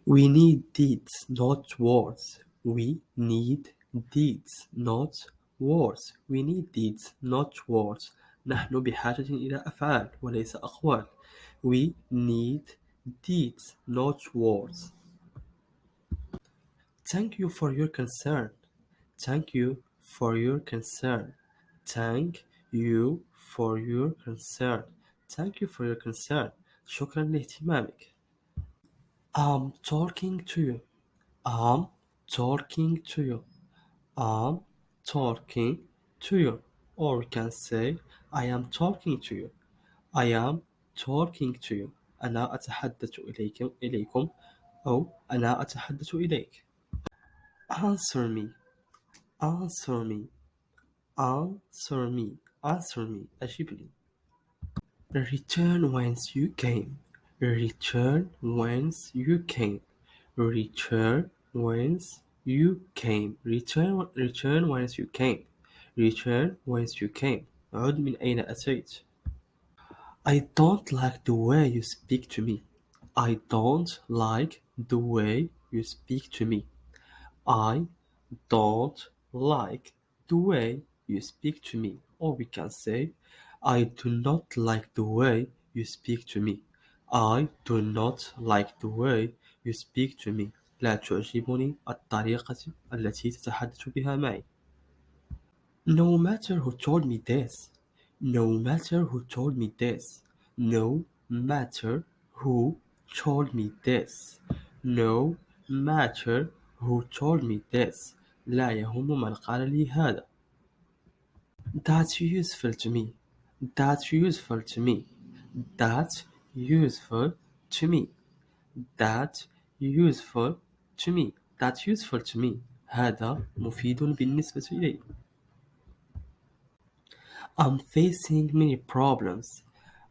We need deeds, not words. We need deeds, not words. We need deeds, not words. نحن بحاجة إلى أفعال وليس أقوال. We need deeds, not words. Thank you for your concern. Thank you for your concern. Thank you for your concern. Thank you for your concern. شكرا لاهتمامك. I'm talking to you. I'm talking to you. I'm talking to you. Or we can say I am talking to you. I am talking to you. أنا أتحدث إليكم أو أنا أتحدث إليك. Answer me. Answer me. Answer me. Answer me. أجبني. Return whence you came. Return whence you came. Return whence you came. Return whence you came. Return whence you came. عد من أين أتيت. I don't like the way you speak to me. I don't like the way you speak to me. I don't like the way you speak to me. Or we can say, I do not like the way you speak to me. I do not like the way you speak to me. لا تعجبني الطريقة التي تتحدث بها معي. No matter who told me this. No matter who told me this. No matter who told me this. No matter who told me this. لا يهم من قال لي هذا. That's useful to me. That's useful to me. That's useful to me. That's useful to me. That's useful to me. هذا مفيد بالنسبة إلي. I'm facing many problems.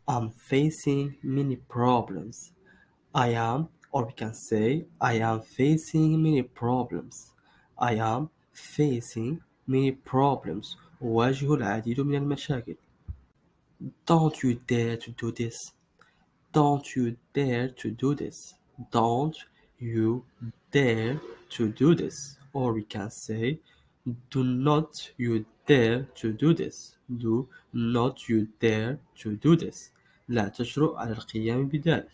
I'm facing many problems. I am, or we can say, I am facing many problems. I am facing many problems. أواجه العديد من المشاكل. Don't you dare to do this. Don't you dare to do this. Don't you dare to do this. Or we can say, do not you dare to do this. Do not you dare to do this. لا تجرؤ على القيام بذلك.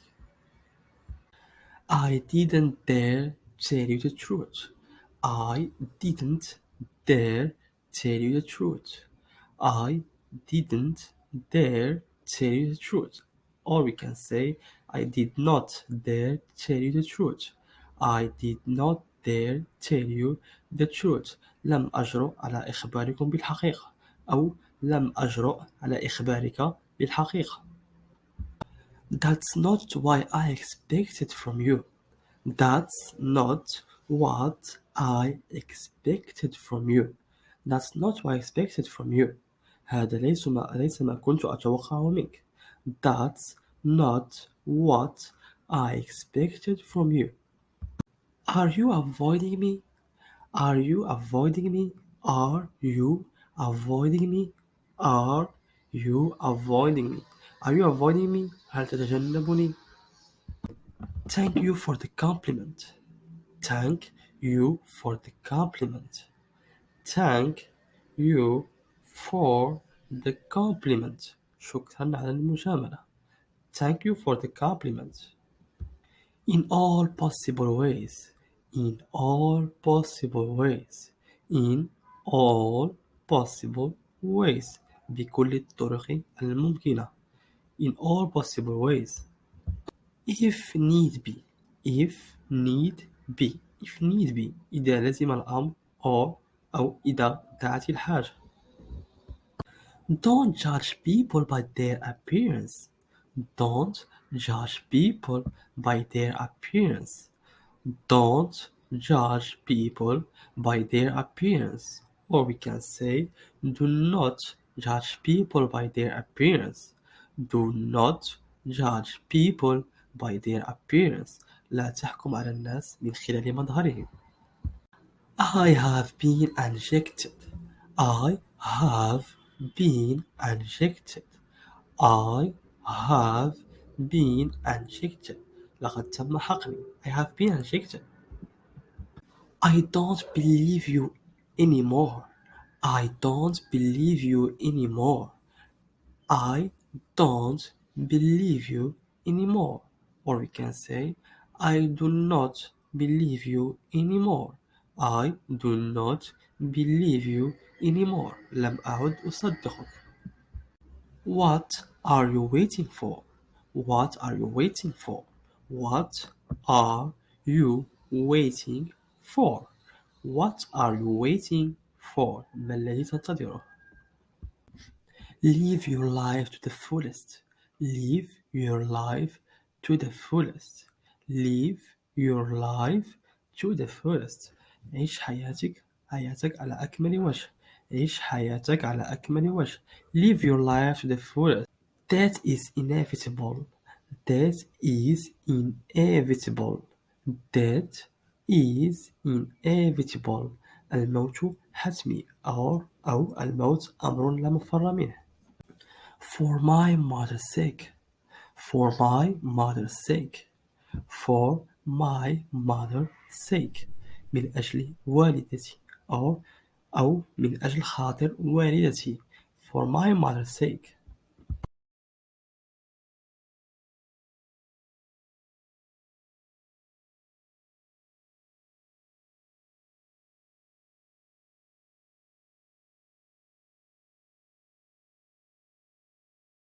I didn't dare tell you the truth. I didn't dare tell you the truth. I didn't dare tell you the truth. Or we can say, I did not dare tell you the truth. I did not dare tell you the truth. لم أجرؤ على إخباركم بالحقيقة. أو لم أجرؤ على إخبارك بالحقيقة. That's not what I expected from you. That's not what I expected from you. That's not what I expected from you. هذا ليس ما كنت أتوقعه منك. That's not what I expected from you. Are you avoiding me? Are you avoiding me? Are you avoiding me? Are you avoiding me? Are you avoiding me? هل تتجنبني؟ Thank you for the compliment. Thank you for the compliment. Thank you for the compliment. شكرا على المجاملة. Thank you for the compliment. In all possible ways. In all possible ways. In all possible ways. بكل الطرق الممكنة. In all possible ways. If need be. If need be. If need be. إذا لزم الأمر أو إذا دعت الحاجة. Don't judge people by their appearance. Don't judge people by their appearance. Don't judge people by their appearance. Or we can say, do not judge people by their appearance. Do not judge people by their appearance. لا تحكم على الناس من خلال مظهرهم. I have been injected. I have been injected. I have been injected. لقد تم حقني. I have been injected. I don't believe you anymore. I don't believe you anymore. I don't believe you anymore. Or we can say, I do not believe you anymore. I do not believe you anymore. لم أعد أصدقك. What are you waiting for? What are you waiting for? What are you waiting for? What are you waiting for? ما الذي تنتظره؟ Live your life to the fullest. Live your life to the fullest. Live your life to the fullest. عيش حياتك على أكمل وجه. عيش حياتك على أكمل وجه. Live your life to the fullest. That is inevitable. That is inevitable. That is inevitable. الموت حتمي أو الموت أمر لا مفر منه. For my mother's sake. For my mother's sake. For my mother's sake. من أجل والدتي أو من أجل خاطر والدتي. For my mother's sake.